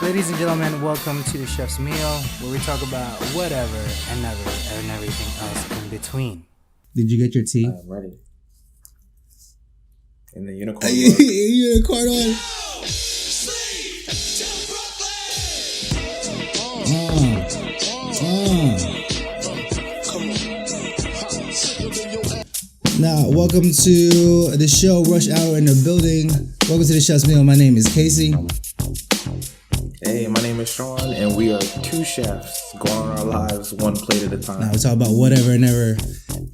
Ladies and gentlemen, welcome to the Chef's Meal, where we talk about whatever and never and everything else in between. Did you get your tea? I'm ready. In the unicorn. Unicorn one. Now, welcome to the show, Rush Hour in the building. Welcome to the Chef's Meal. My name is Casey. Hey, my name is Sean, and we are two chefs going on our lives one plate at a time. Now, we talk about whatever and ever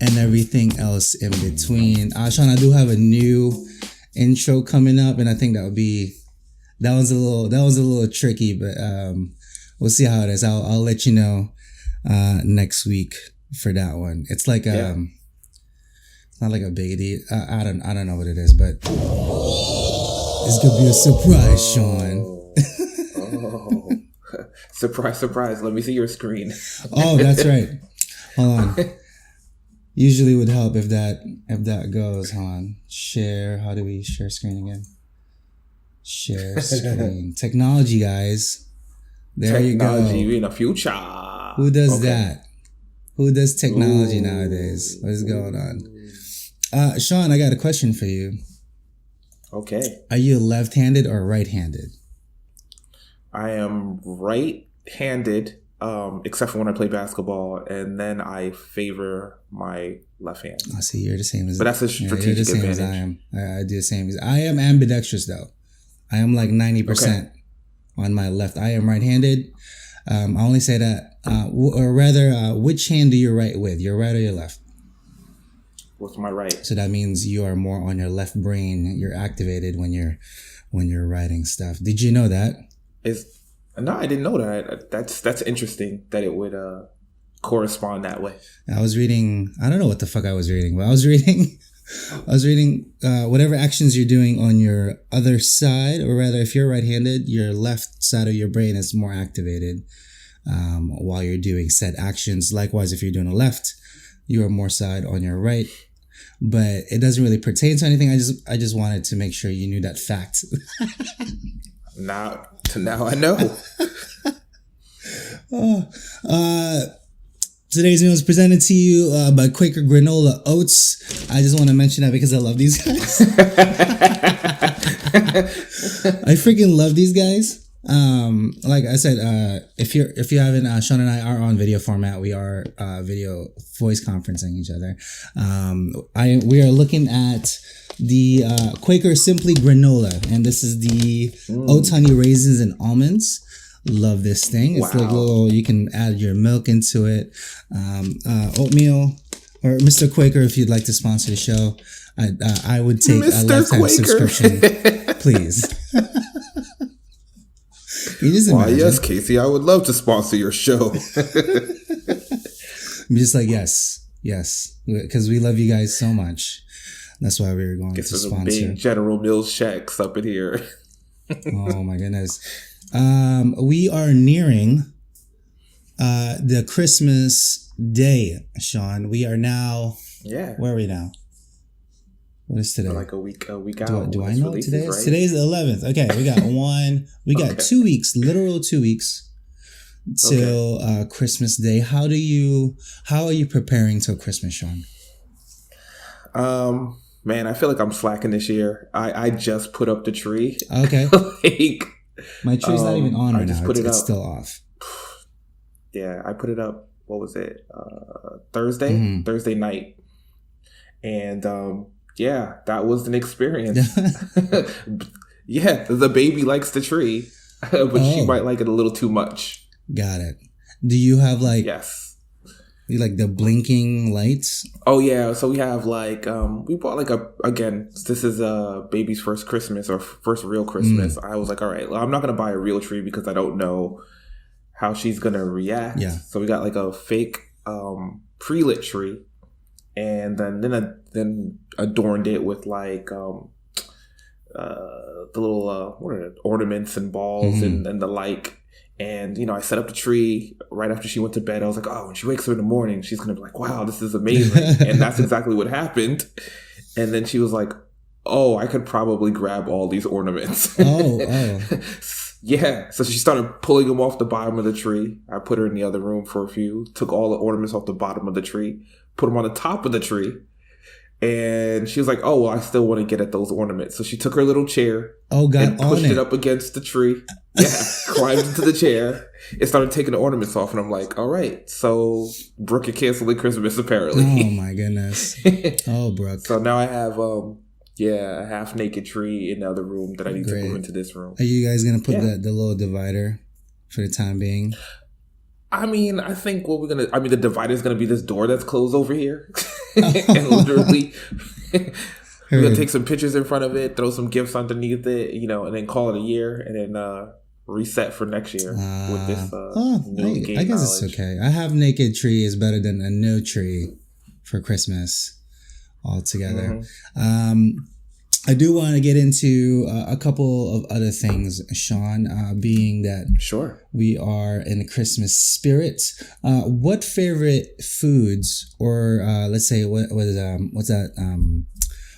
and everything else in between. Sean, I do have a new intro coming up, and I think that was a little tricky, but we'll see how it is. I'll let you know next week for that one. It's like it's not like a big deal. I don't know what it is, but it's gonna be a surprise, Sean. Surprise, surprise. Let me see your screen. Oh, that's right. Hold on. Usually would help if that goes. Hold on. Share. How do we share screen again? Share screen. Technology, guys. There you go. Technology in the future. Who does that? Who does technology nowadays? What is going on? Sean, I got a question for you. Okay. Are you left-handed or right-handed? I am right-handed, except for when I play basketball, and then I favor my left hand. I see. You're the same as. But that's a strategic advantage. As I am. I do the same. I am ambidextrous though. I am like 90% on my left. I am right-handed. I only say that, or rather, which hand do you write with? Your right or your left? With my right. So that means you are more on your left brain. You're activated when you're writing stuff. Did you know that? No, I didn't know that. That's interesting that it would correspond that way. I was reading. I don't know what the fuck I was reading, but I was reading whatever actions you're doing on your other side, or rather, if you're right-handed, your left side of your brain is more activated while you're doing said actions. Likewise, if you're doing a left, you are more side on your right. But it doesn't really pertain to anything. I just wanted to make sure you knew that fact. Now I know. Today's meal is presented to you by Quaker Granola Oats. I just want to mention that because I love these guys. I freaking love these guys. Like I said, if you haven't, Sean and I are on video format. We are video voice conferencing each other. We are looking at the Quaker Simply Granola, and this is the oats, honey, raisins, and almonds. Love this thing. It's like little. You can add your milk into it. Oatmeal, or Mr. Quaker, if you'd like to sponsor the show, I would take Mr. a lifetime Quaker. subscription, please. Why, yes, Casey, I would love to sponsor your show. I'm just like, yes, because we love you guys so much. That's why we were going to sponsor. Big General Mills checks up in here. Oh my goodness. We are nearing the Christmas day, Sean. We are now. Yeah. Where are we now? What is today? Like a week out. Do I know what today is? Right? Today's the 11th. Okay, we got we got 2 weeks, literal 2 weeks till Christmas Day. How are you preparing till Christmas, Sean? Man, I feel like I'm slacking this year. I just put up the tree. Okay. My tree's not even on right now. It's up. Still off. Yeah, I put it up. What was it? Thursday? Thursday night. And yeah, that was an experience. Yeah, the baby likes the tree, but she might like it a little too much. Got it. Do you have Yes. You like the blinking lights? Oh yeah, so we have we bought this is baby's first Christmas or first real Christmas. I was like, all right, well, I'm not gonna buy a real tree because I don't know how she's gonna react. Yeah. So we got a fake pre-lit tree, and then adorned it with the little ornaments and balls and the like. And, I set up the tree right after she went to bed. I was like, oh, when she wakes up in the morning, she's going to be like, wow, this is amazing. And that's exactly what happened. And then she was like, oh, I could probably grab all these ornaments. Yeah, so she started pulling them off the bottom of the tree. I put her in the other room for a few, took all the ornaments off the bottom of the tree, put them on the top of the tree. And she was like, oh, well, I still want to get at those ornaments. So she took her little chair and pushed it up against the tree. Yeah, climbed into the chair and started taking the ornaments off. And I'm like, all right, so Brooke, you're canceling Christmas, apparently. Oh, my goodness. Oh, Brooke. So now I have, a half-naked tree in the other room that I need to move into this room. Are you guys going to put the little divider for the time being? I mean, I think the divider is going to be this door that's closed over here. And literally, we're going to take some pictures in front of it, throw some gifts underneath it, and then call it a year, and then reset for next year with this new game. I guess knowledge. It's okay. A half-naked tree is better than a no tree for Christmas altogether. Mm-hmm. I do want to get into a couple of other things, Sean, being that we are in the Christmas spirit. What favorite foods, or let's say, what's that?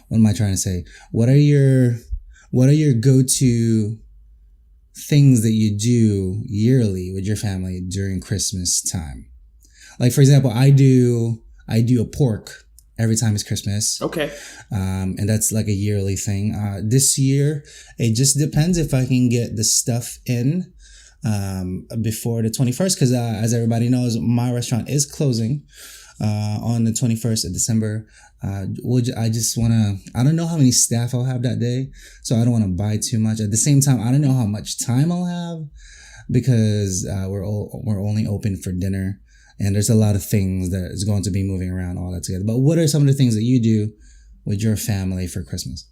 What am I trying to say? What are your go-to things that you do yearly with your family during Christmas time? Like, for example, I do a pork every time it's Christmas. Okay. And that's like a yearly thing. This year, it just depends if I can get the stuff in before the 21st. Because as everybody knows, my restaurant is closing on the 21st of December. I don't know how many staff I'll have that day. So I don't want to buy too much. At the same time, I don't know how much time I'll have because we're only open for dinner. And there's a lot of things that is going to be moving around all that together. But what are some of the things that you do with your family for Christmas?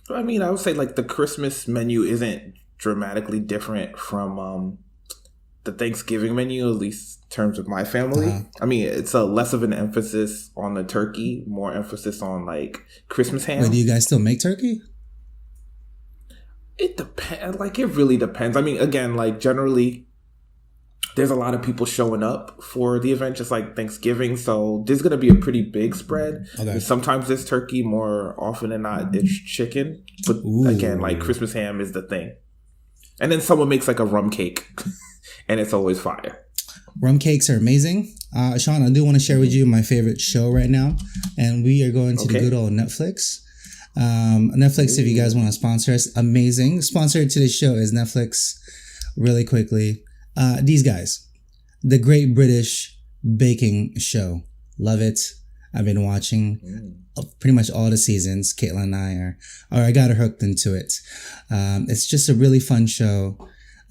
I mean, I would say like the Christmas menu isn't dramatically different from the Thanksgiving menu, at least in terms of my family. Uh-huh. I mean, it's a less of an emphasis on the turkey, more emphasis on like Christmas ham. Wait, do you guys still make turkey? It depends. Like, it really depends. I mean, again, like generally, there's a lot of people showing up for the event, just like Thanksgiving. So there's going to be a pretty big spread. Okay. Sometimes it's turkey, more often than not, it's chicken. But again, like Christmas ham is the thing. And then someone makes like a rum cake and it's always fire. Rum cakes are amazing. Sean, I do want to share with you my favorite show right now. And we are going to the good old Netflix. Netflix, if you guys want to sponsor us, amazing. Sponsor to this show is Netflix. Really quickly. These guys, the Great British Baking Show. Love it. I've been watching pretty much all the seasons. Caitlin and I I got her hooked into it. It's just a really fun show.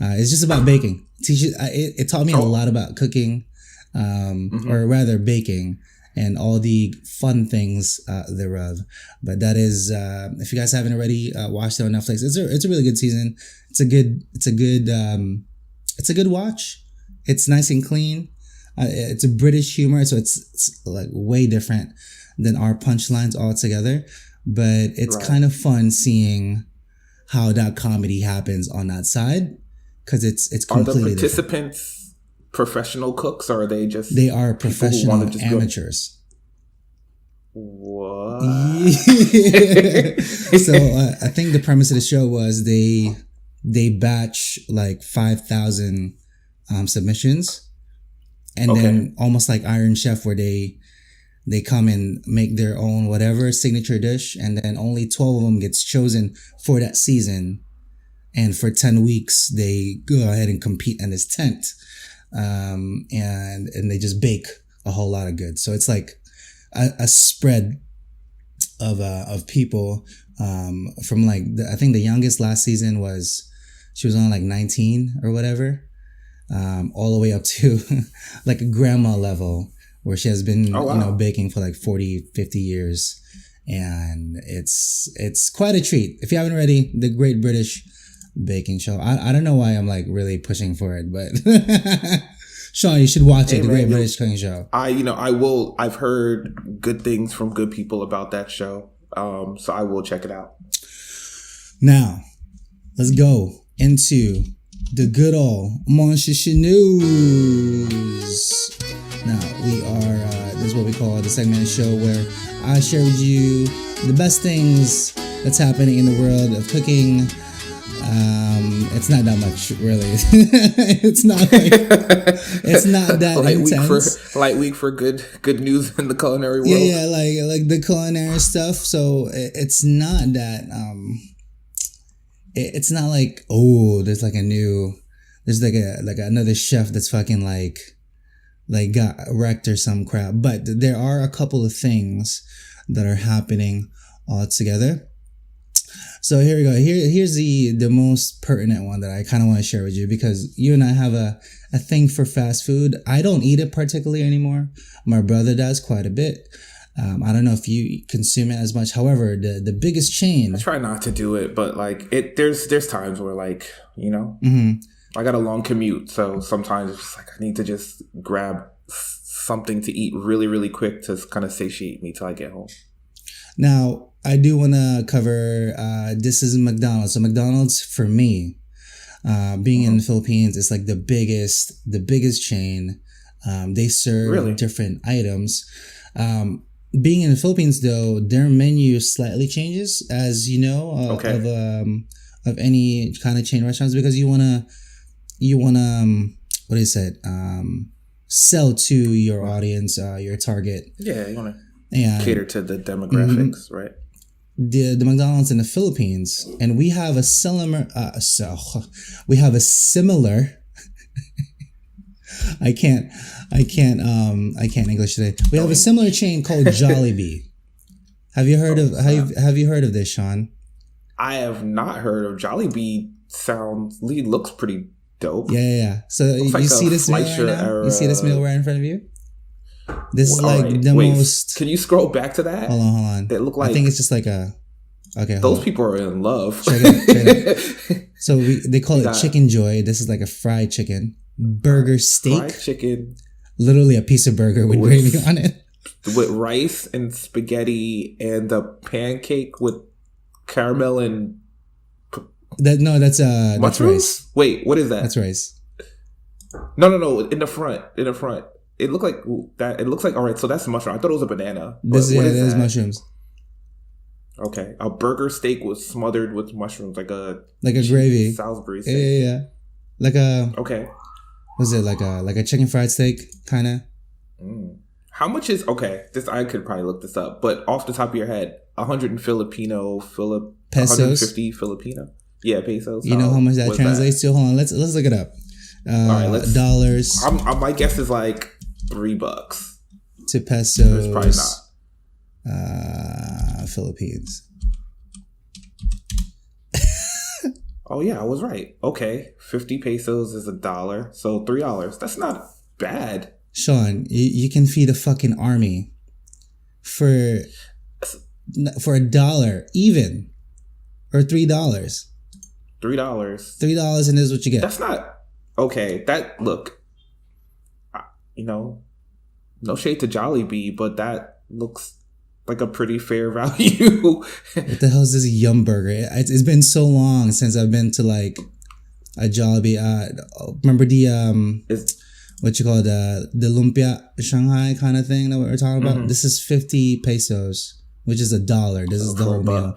It's just about baking. It taught me a lot about cooking, or rather baking, and all the fun things thereof. But that is, if you guys haven't already watched it on Netflix, it's a really good season. It's a good watch. It's nice and clean. It's a British humor, so it's like way different than our punchlines altogether. But it's kind of fun seeing how that comedy happens on that side, because it's completely different. Are the participants professional cooks, or are they just they are professional amateurs? What? So I think the premise of the show was they batch like 5,000 submissions, and then almost like Iron Chef, where they come and make their own whatever signature dish, and then only 12 of them gets chosen for that season, and for 10 weeks they go ahead and compete in this tent, and they just bake a whole lot of goods. So it's like a spread of people from like I think the youngest last season she was on like 19 or whatever, all the way up to like a grandma level, where she has been baking for like 40, 50 years. And it's quite a treat. If you haven't already, the Great British Baking Show. I don't know why I'm like really pushing for it, but Sean, you should watch it, the Great British Cooking Show. I will. I've heard good things from good people about that show. So I will check it out. Now, let's go into the good old Monshasha News. Now, we are, this is what we call the segment of the show where I share with you the best things that's happening in the world of cooking, It's not that much, really. It's not like it's not that intense. Light week for good news in the culinary world. Yeah, like the culinary stuff. So it's not that. It's not like, oh, there's like another chef that's fucking like got wrecked or some crap. But there are a couple of things that are happening all together. So here we go. Here's the most pertinent one that I kind of want to share with you, because you and I have a thing for fast food. I don't eat it particularly anymore. My brother does quite a bit. I don't know if you consume it as much. However, the biggest chain. I try not to do it, but like there's times where, like, you know, I got a long commute, so sometimes it's just like I need to just grab something to eat really, really quick to kind of satiate me till I get home. Now, I do want to cover, this is McDonald's. So McDonald's, for me, being in the Philippines, is like the biggest chain. They serve different items. Being in the Philippines, though, their menu slightly changes, as you know, of any kind of chain restaurants, because you wanna what is it? Sell to your audience, your target. Yeah, you wanna cater to the demographics, right? The McDonald's in the Philippines, and we have a similar. I can't English today. We have a similar chain called Jolibee. Have you heard of this, Sean? I have not heard of Jolibee. Looks pretty dope. Yeah. So you see this meal right now? You see this meal right in front of you? This is like most. Can you scroll back to that? Hold on. They look like. I think it's just like a. Okay. Those people are in love. Check it. So they call it Chicken Joy. This is like a fried chicken. Burger steak. Fried chicken. Literally a piece of burger with gravy on it. With rice and spaghetti and the pancake with caramel and... That's rice. Wait, what is that? That's rice. No. In the front. It looked like that. It looks like, all right, so that's mushroom. I thought it was a banana. This is mushrooms. Okay. A burger steak was smothered with mushrooms, like a gravy. Salisbury steak. Yeah. Like a... Okay. Was it like a chicken fried steak, kind of? How much is... Okay, I could probably look this up, but off the top of your head, 100 pesos? 150 Filipino? Yeah, pesos. You know how much that translates to? Hold on, let's look it up. All right, dollars. My guess is like $3 to pesos. It's probably not. Philippines. Oh yeah, I was right. Okay, 50 pesos is $1, so $3. That's not bad. Sean, you can feed a fucking army for $1 even, or $3. $3, and this is what you get. That's not okay. No shade to Jollibee, but that looks like a pretty fair value. What the hell is this Yum Burger? It's been so long since I've been to like a Jollibee. Remember the what you call it, the lumpia Shanghai kind of thing that we were talking about? This is 50 pesos, which is $1. This is the whole meal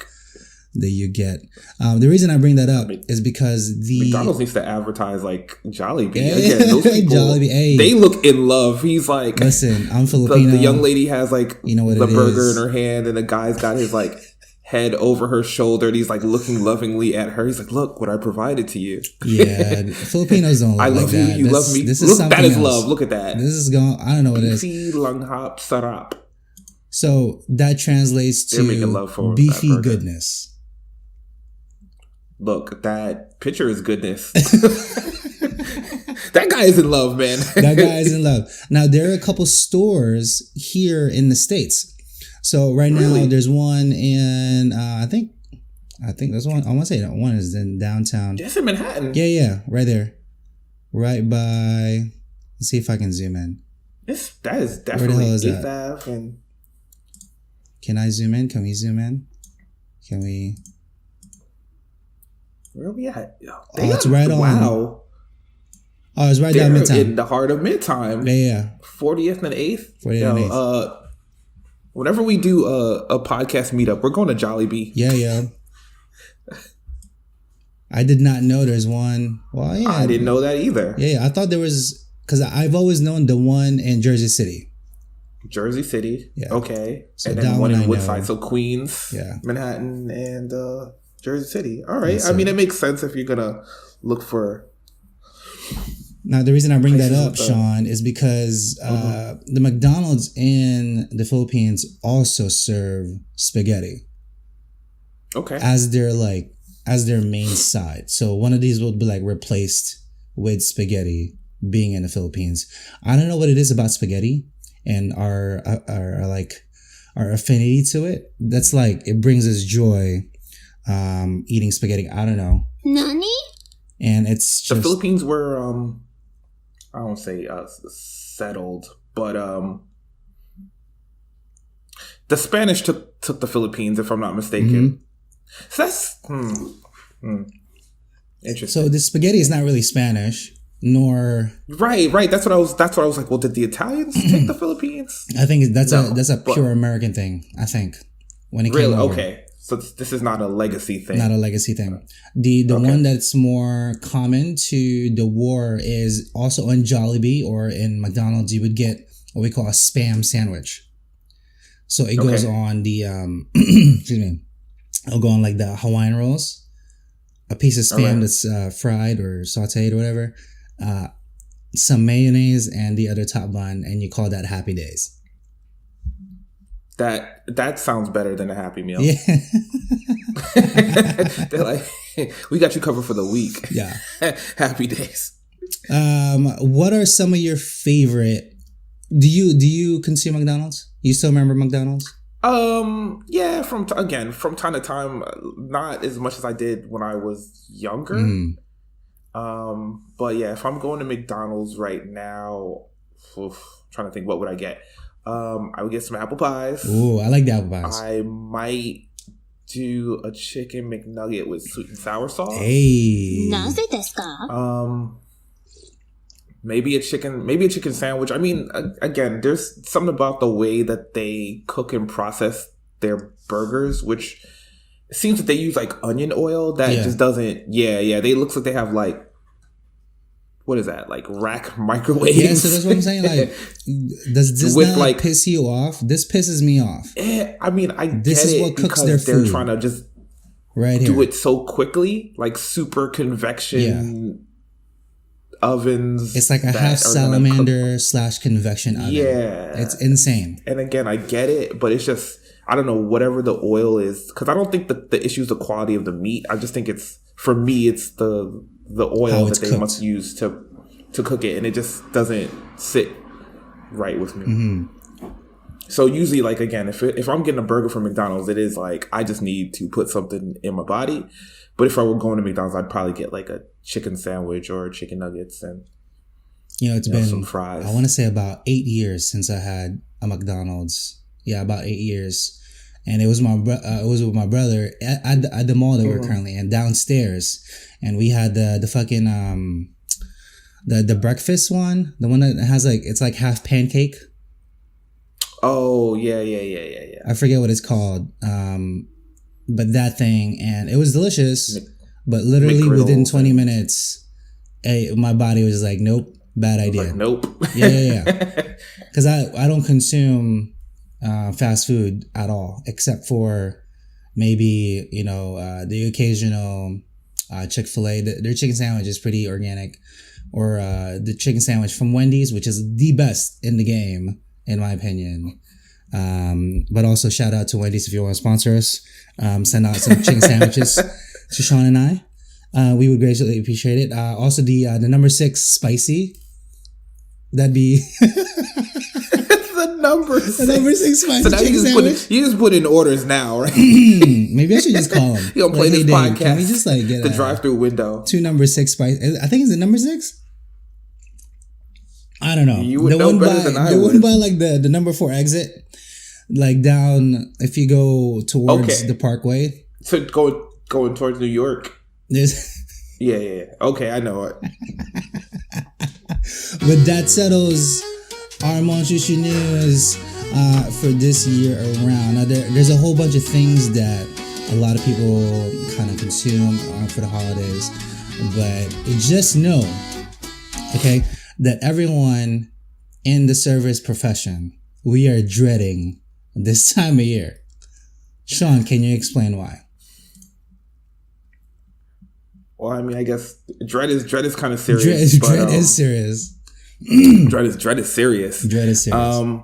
that you get. The reason I bring that up is because McDonald's needs to advertise like Jollibee. Again, those people, Jollibee, they look in love. He's like, listen, I'm Filipino. The young lady has like the burger is. In her hand, and the guy's got his like head over her shoulder, and he's like looking lovingly at her. He's like, "Look what I provided to you." Yeah, Filipinos don't. I love you. You love me. This is something that is else. Love. Look at that. This is going. I don't know what it is. Langhap sarap. So that translates to beefy goodness. Look, that picture is goodness. That guy is in love, man. That guy is in love. Now, there are a couple stores here in the States. So right now, there's one in, I think there's one, I want to say that one is in downtown. Yes, in Manhattan. Yeah, right there. Right by, let's see if I can zoom in. That is definitely Where the hell is 8th Ave and... Can I zoom in? Can we zoom in? Can we... Where are we at? It's right on. Wow. Oh, it's right down Midtown. In the heart of Midtown. Yeah. 40th and 8th. 40th and 8th. Whenever we do a podcast meetup, we're going to Jollibee. Yeah. I did not know there's one. Well, yeah. I didn't know that either. Yeah, I thought there was, because I've always known the one in Jersey City. Jersey City. Yeah. Okay. So and then one in Woodside. So Queens, Manhattan, and Jersey City. All right. I mean, it makes sense if you're going to look for... Now, the reason I bring that up, Sean, is because the McDonald's in the Philippines also serve spaghetti. Okay. As their main side. So one of these will be like replaced with spaghetti being in the Philippines. I don't know what it is about spaghetti and our affinity to it. That's like, it brings us joy eating spaghetti. I don't know. Nani? And it's just... The Philippines were... I don't say settled, but the Spanish took the Philippines, if I'm not mistaken. So that's interesting. So the spaghetti is not really Spanish, nor right. That's what I was like. Well, did the Italians take the Philippines? I think that's a pure American thing. I think when it came over. Okay. So this is not a legacy thing. Not a legacy thing. The one that's more common to the war is also on Jollibee or in McDonald's. You would get what we call a Spam sandwich. So it goes on the excuse me. It'll go on like the Hawaiian rolls, a piece of Spam that's fried or sauteed or whatever, some mayonnaise and the other top bun, and you call that Happy Days. That sounds better than a Happy Meal. Yeah. They're like, hey, we got you covered for the week. Yeah. Happy Days. What are some of your favorite? Do you consume McDonald's? You still remember McDonald's? Yeah. From time to time, not as much as I did when I was younger. But yeah, if I'm going to McDonald's right now, trying to think, what would I get? I would get some apple pies. Ooh, I like the apple pies. I might do a chicken McNugget with sweet and sour sauce. Hey. Maybe a chicken sandwich. I mean, again, there's something about the way that they cook and process their burgers, which it seems that they use like onion oil that just doesn't. Yeah. They looks like they have like, what is that? Like rack microwaves? Yeah, so that's what I'm saying. Like, does this not like piss you off? This pisses me off. I mean, this is what cooks their food. They're trying to just do it so quickly, like super convection ovens. It's like a half salamander / convection oven. Yeah, it's insane. And again, I get it, but it's just, I don't know, whatever the oil is, because I don't think that the issue is the quality of the meat. I just think it's the oil that they cooked. Must use to cook it, and it just doesn't sit right with me. So usually, like, again, if I'm getting a burger from McDonald's, it is like I just need to put something in my body. But if I were going to McDonald's, I'd probably get like a chicken sandwich or chicken nuggets and it's been some fries. I want to say about 8 years since I had a McDonald's. Yeah, about 8 years. And it was with my brother at the mall that we're currently in, downstairs, and we had the fucking the breakfast one, the one that has like, it's like half pancake. Oh yeah. I forget what it's called, but that thing, and it was delicious. But literally within 20 minutes, my body was just like, nope, bad idea. Like, nope. Yeah. Because I don't consume fast food at all, except for maybe the occasional Chick-fil-A. Their chicken sandwich is pretty organic, or the chicken sandwich from Wendy's, which is the best in the game in my opinion. But also shout out to Wendy's if you want to sponsor us. Send out some chicken sandwiches to Sean and I. We would greatly appreciate it. Also the number 6 spicy. That'd be the number 6 spicy chicken sandwich. You just put in orders now, right? Maybe I should just call him. You gonna play this podcast? Can we just like get the drive-through window? 2 number 6 spicy. I think it's the number 6. I don't know. You would know better than I would. The one by like the number 4 exit, like down if you go towards the Parkway. So going towards New York. There's yeah. Okay, I know it. But that settles our Monshushu news for this year around. Now there's a whole bunch of things that a lot of people kind of consume for the holidays. But just know, okay, that everyone in the service profession, we are dreading this time of year. Sean, can you explain why? Well, I mean, I guess dread is kind of serious. Dread is serious. Dread is serious. Dread is serious.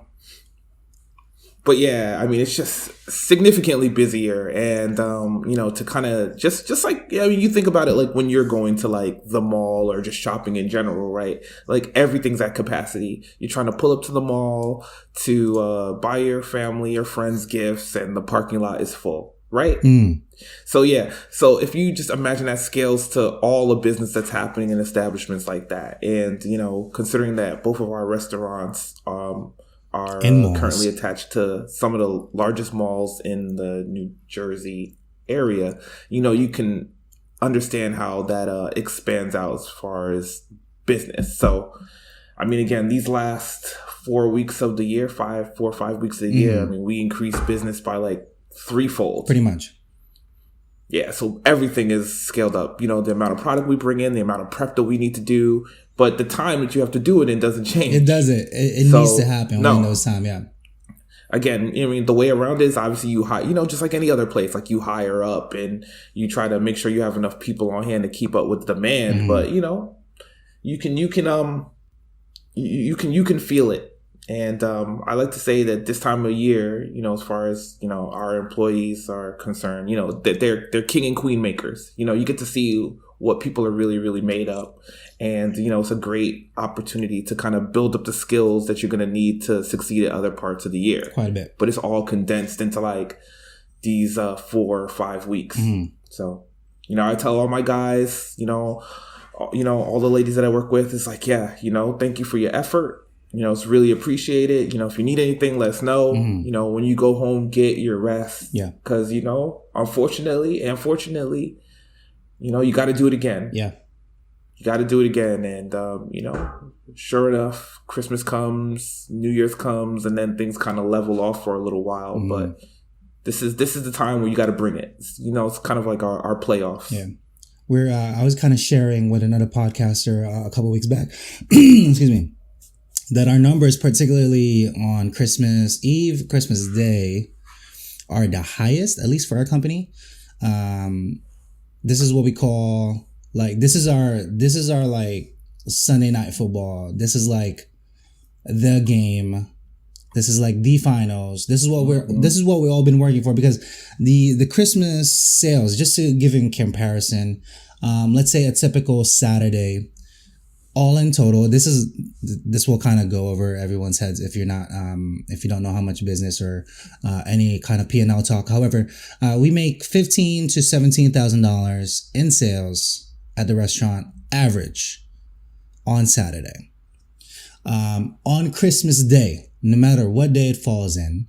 But yeah, I mean, it's just significantly busier, and to kind of just like, I mean, you think about it, like when you're going to like the mall or just shopping in general, right? Like everything's at capacity. You're trying to pull up to the mall to buy your family or friends gifts, and the parking lot is full, right? So yeah, so if you just imagine that scales to all the business that's happening in establishments like that, and considering that both of our restaurants are currently attached to some of the largest malls in the New Jersey area, you can understand how that expands out as far as business. So, I mean, again, these last 4 weeks of the year, 4 or 5 weeks of the year, I mean, we increased business by like threefold. Pretty much. Yeah, so everything is scaled up. The amount of product we bring in, the amount of prep that we need to do, but the time that you have to do it in doesn't change. It doesn't. It needs to happen when those time, yeah. Again, I mean, the way around is obviously you hire, just like any other place, like you hire up and you try to make sure you have enough people on hand to keep up with demand. But you can feel it. And I like to say that this time of year, as far as our employees are concerned, that they're king and queen makers. You get to see what people are really, really made up, and it's a great opportunity to kind of build up the skills that you're going to need to succeed at other parts of the year. Quite a bit, but it's all condensed into like these 4 or 5 weeks. So I tell all my guys, all the ladies that I work with, it's like, yeah, thank you for your effort. It's really appreciated. If you need anything, let us know. When you go home, get your rest. Yeah. Because, unfortunately, you got to do it again. Yeah. You got to do it again. And, sure enough, Christmas comes, New Year's comes, and then things kind of level off for a little while. But this is the time where you got to bring it. It's kind of like our playoffs. Yeah. I was kind of sharing with another podcaster a couple weeks back. Excuse me. That our numbers, particularly on Christmas Eve, Christmas Day, are the highest, at least for our company. This is what we call this is our like Sunday night football. This is like the game. This is like the finals. This is what we've all been working for, because the Christmas sales, just to give in comparison, let's say a typical Saturday, all in total, this will kind of go over everyone's heads if you don't know how much business or any kind of P&L talk. However, we make $15,000 to $17,000 in sales at the restaurant average on Saturday. On Christmas Day, no matter what day it falls in,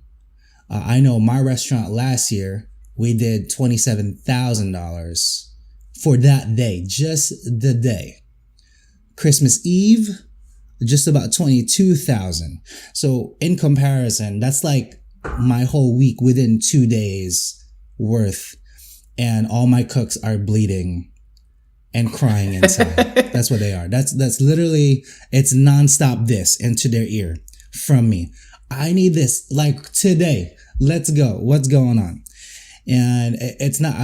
I know my restaurant last year, we did $27,000 for that day, just the day. Christmas Eve, just about 22,000. So in comparison, that's like my whole week within 2 days worth, and all my cooks are bleeding and crying inside. That's what they are. That's literally, it's nonstop this into their ear from me. I need this like today. Let's go. What's going on? And it's not,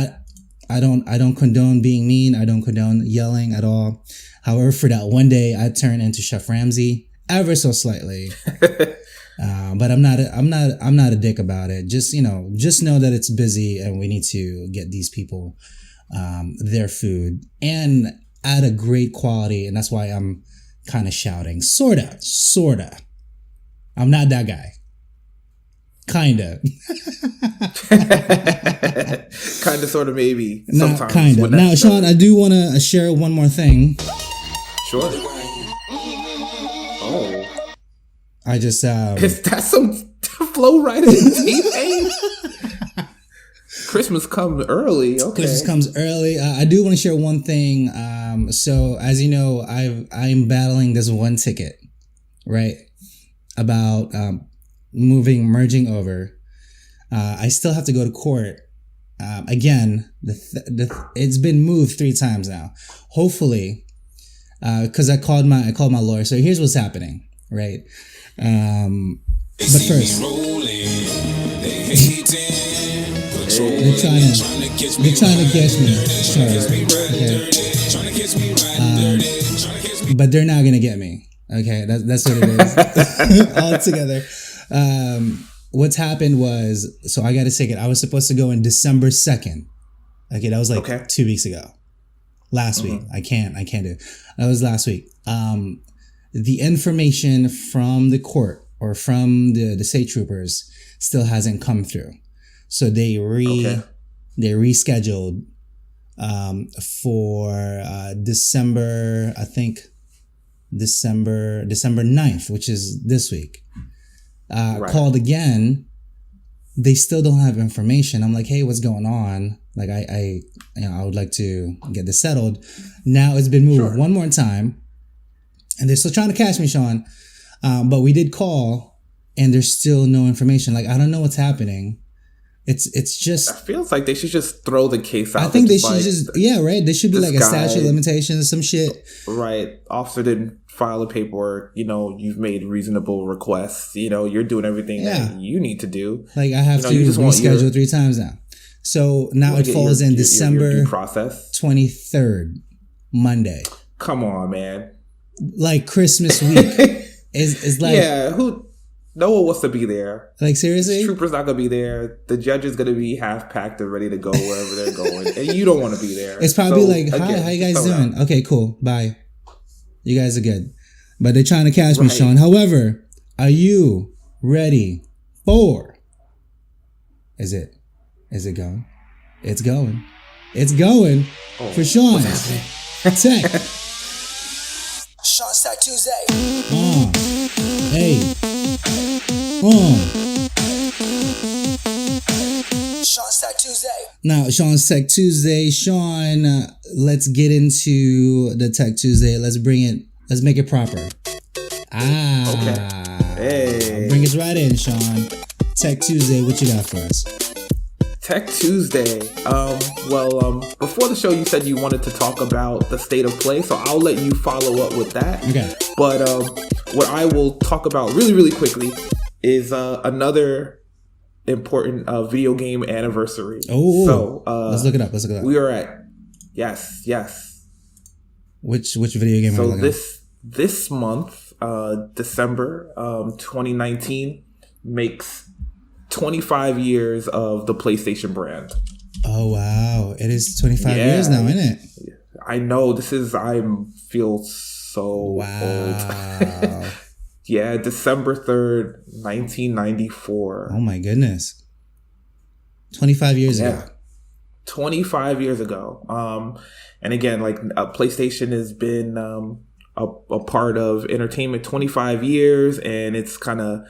I don't condone being mean. I don't condone yelling at all. However, for that one day, I turned into Chef Ramsay ever so slightly. But I'm not a dick about it. Just know that it's busy and we need to get these people their food and at a great quality. And that's why I'm kind of shouting. Sorta. I'm not that guy. Kinda. Kinda, sorta, maybe. Sometimes. Kinda. Now, Sean, I do want to share one more thing. Sure. Oh. I just Is that some flow right in T-Pain? Christmas comes early. Okay. Christmas comes early. I do want to share one thing. So as you know, I'm battling this one ticket, right? About merging over. I still have to go to court again, it's been moved 3 times now. Hopefully, because I called my lawyer. So here's what's happening, right? But first, they're trying to catch me. Sorry. Okay. But they're not gonna get me. Okay, that's what it is. All together. What's happened was, so I got a ticket. I was supposed to go in December 2nd. Okay, that was like 2 weeks ago. Last week. I can't do it. That was last week. The information from the court or from the state troopers still hasn't come through. So they rescheduled for December, I think December 9th, which is this week. Called again. They still don't have information. I'm like, hey, what's going on? Like, I would like to get this settled. Now it's been moved one more time, and they're still trying to catch me, Sean. But we did call, and there's still no information. Like, I don't know what's happening. It's just. It feels like they should just throw the case out. I think they should right. There should be like a statute of limitations or some shit. Right. Officer didn't file the paperwork. You've made reasonable requests. You're doing everything that you need to do. Like, I have to reschedule 3 times now. So now it falls in December 23rd, Monday. Come on, man. Like Christmas week is like no one wants to be there. Like, seriously? The trooper's not going to be there. The judge is going to be half packed and ready to go wherever they're going. And you don't want to be there. It's probably hi, how you guys doing? Okay, cool. Bye. You guys are good. But they're trying to catch me, Sean. However, are you ready for... Is it going? It's going. It's going for Sean. Tech. Sean's Tech Tuesday. Hey. Sean's Tech Tuesday. Now, Sean's Tech Tuesday. Sean, let's get into the Tech Tuesday. Let's make it proper. Okay. Hey. Bring us right in, Sean. Tech Tuesday, what you got for us? Tech Tuesday. Before the show, you said you wanted to talk about the state of play, so I'll let you follow up with that. Okay. But what I will talk about really, really quickly is another important video game anniversary. Oh, so let's look it up. We are at yes. Which video game? So this month, December 2019 makes 25 years of the PlayStation brand. Oh, wow. It is 25 years now, isn't it? I know. I feel so old. Yeah, December 3rd, 1994. Oh, my goodness. 25 years ago. 25 years ago. And again, like PlayStation has been a part of entertainment 25 years, and it's kind of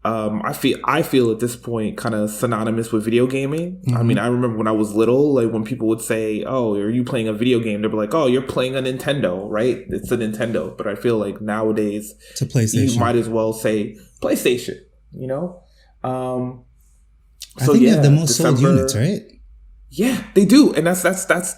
I feel at this point kind of synonymous with video gaming. Mm-hmm. I mean, I remember when I was little, like when people would say, "Oh, are you playing a video game?" They'd be like, "Oh, you're playing a Nintendo, right? It's a Nintendo." But I feel like nowadays, it's a PlayStation. You might as well say PlayStation. I think they have the most sold units, right? Yeah, they do, and that's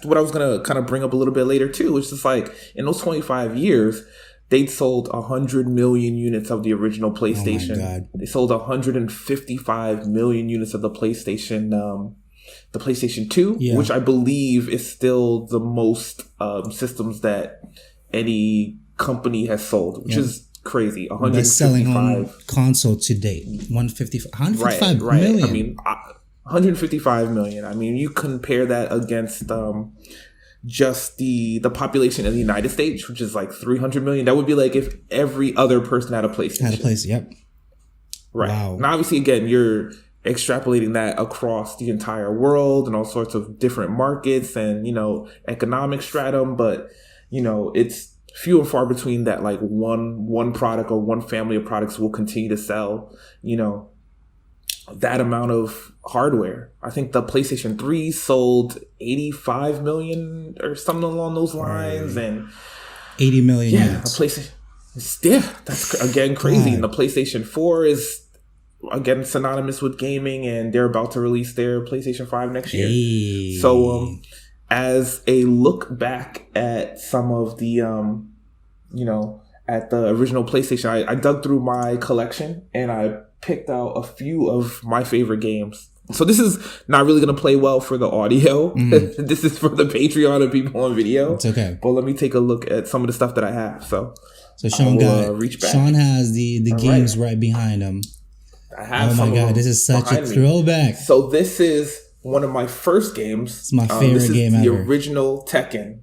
what I was gonna kind of bring up a little bit later too. It's just like in those 25 years. They'd sold 100 million units of the original PlayStation. Oh my God. They sold 155 million units of the PlayStation 2, which I believe is still the most systems that any company has sold, which is crazy. 155. Best-selling home console to date. 155 million. I mean, 155 million. I mean, you compare that against just the population of the United States, which is like 300 million. That would be like if every other person had a PlayStation. Yep. Right. Wow. Now, obviously, again, you're extrapolating that across the entire world and all sorts of different markets and, economic stratum. But, it's few and far between that like one product or one family of products will continue to sell, that amount of hardware. I think the PlayStation 3 sold 85 million or something along those lines, and 80 million units. The PlayStation, that's again crazy. God. And the PlayStation 4 is again synonymous with gaming, and they're about to release their PlayStation 5 next year. Hey. So as a look back at some of the at the original PlayStation, I dug through my collection and I picked out a few of my favorite games. So this is not really going to play well for the audio. This is for the Patreon and people on video. It's okay. But let me take a look at some of the stuff that I have. So Sean reach back. Sean has the games right behind him. I have. Oh my god, this is such a throwback. So this is one of my first games. It's my favorite game ever. The original Tekken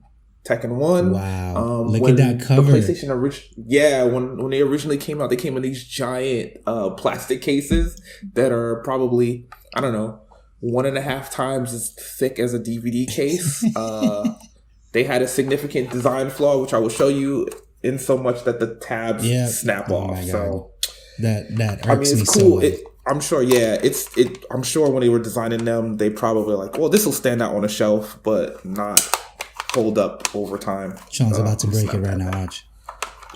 1. Wow. Look at that cover. The PlayStation when they originally came out, they came in these giant plastic cases that are probably, I don't know, 1.5 times as thick as a DVD case. They had a significant design flaw, which I will show you, in so much that the tabs snap off. My God. So that irks me it's cool. so I'm sure, I'm sure when they were designing them, they probably were like, well, this will stand out on a shelf, but not hold up over time. Sean's about to break it right now, watch.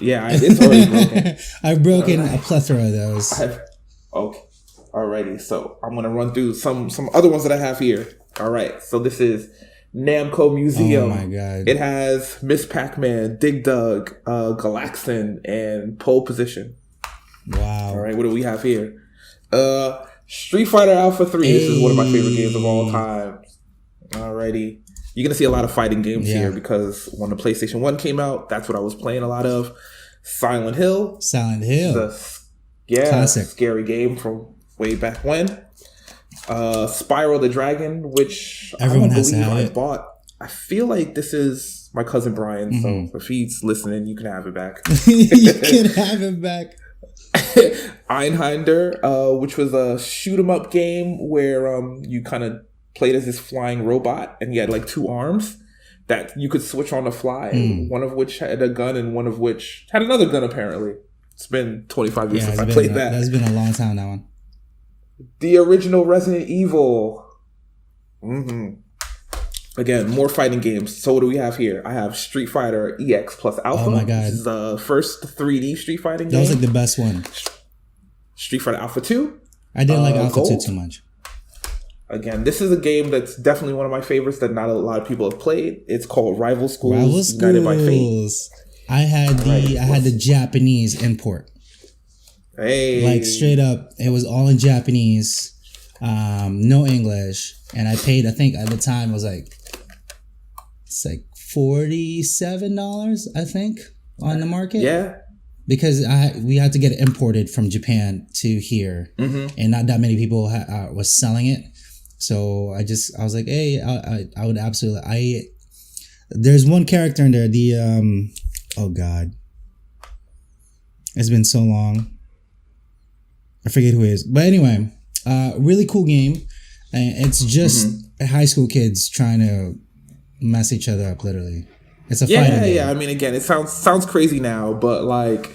Yeah, it's already broken. I've broken a plethora of those. Okay. Alrighty, so I'm gonna run through some other ones that I have here. Alright, so this is Namco Museum. Oh my god. It has Miss Pac-Man, Dig Dug, Galaxin, and Pole Position. Wow. Alright, what do we have here? Street Fighter Alpha 3. This is one of my favorite games of all time. Alrighty. You're going to see a lot of fighting games here because when the PlayStation 1 came out, that's what I was playing a lot of. Silent Hill. Classic. Scary game from way back when. Spyro the Dragon, which everyone I has to have I it. bought. I feel like this is my cousin Brian, so if he's listening, you can have it back. You can have it back. Einhander, which was a shoot 'em up game where you kind of played as this flying robot, and he had like 2 arms that you could switch on the fly. One of which had a gun, and one of which had another gun. Apparently, it's been 25 years since I played that. That's been a long time. That one. The original Resident Evil. Again, more fighting games. So what do we have here? I have Street Fighter EX plus Alpha. Oh my god! This is the first 3D Street Fighting game. That was like the best one. Street Fighter Alpha 2. I didn't like Alpha Gold. 2 too much. Again, this is a game that's definitely one of my favorites that not a lot of people have played. It's called Rival Schools United by Fate. I had the Japanese import. Hey, like straight up, it was all in Japanese, no English, and I paid. I think at the time it was like $47. I think on the market. Yeah. Because we had to get it imported from Japan to here, and not that many people was selling it. So I was like, hey, I would absolutely. There's one character in there. The oh god, it's been so long. I forget who it is, but anyway, really cool game. And it's just high school kids trying to mess each other up, literally. It's a fighting game. Yeah. I mean, again, it sounds crazy now, but like,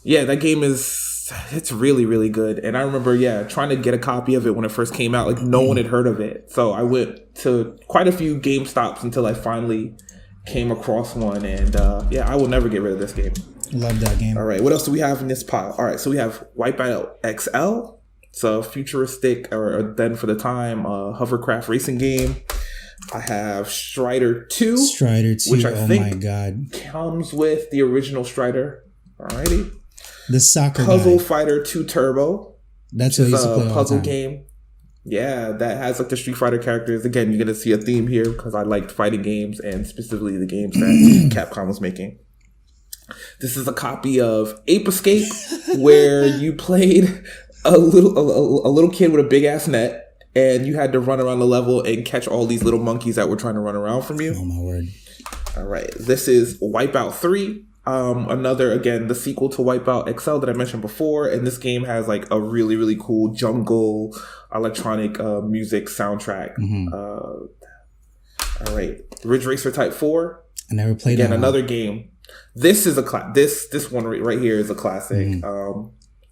yeah, that game it's really, really good. And I remember, trying to get a copy of it when it first came out. Like, no one had heard of it. So I went to quite a few GameStops until I finally came across one. And I will never get rid of this game. Love that game. All right, what else do we have in this pile? All right, so we have Wipeout XL. It's a futuristic, or then for the time, hovercraft racing game. I have Strider 2. Which I think my god, comes with the original Strider. Alrighty. The soccer Puzzle guy. Fighter 2 Turbo. That's what I used to play all puzzle the time. game. Yeah, that has like the Street Fighter characters. Again, you're gonna see a theme here because I liked fighting games and specifically the games that Capcom was making. This is a copy of Ape Escape, where you played a little kid with a big ass net. And you had to run around the level and catch all these little monkeys that were trying to run around from you. Oh my word. All right. This is Wipeout 3. Another, again, the sequel to Wipeout XL that I mentioned before. And this game has like a really, really cool jungle electronic music soundtrack. All right. Ridge Racer Type 4. I never played that. Again, that another game. This is this one right here is a classic.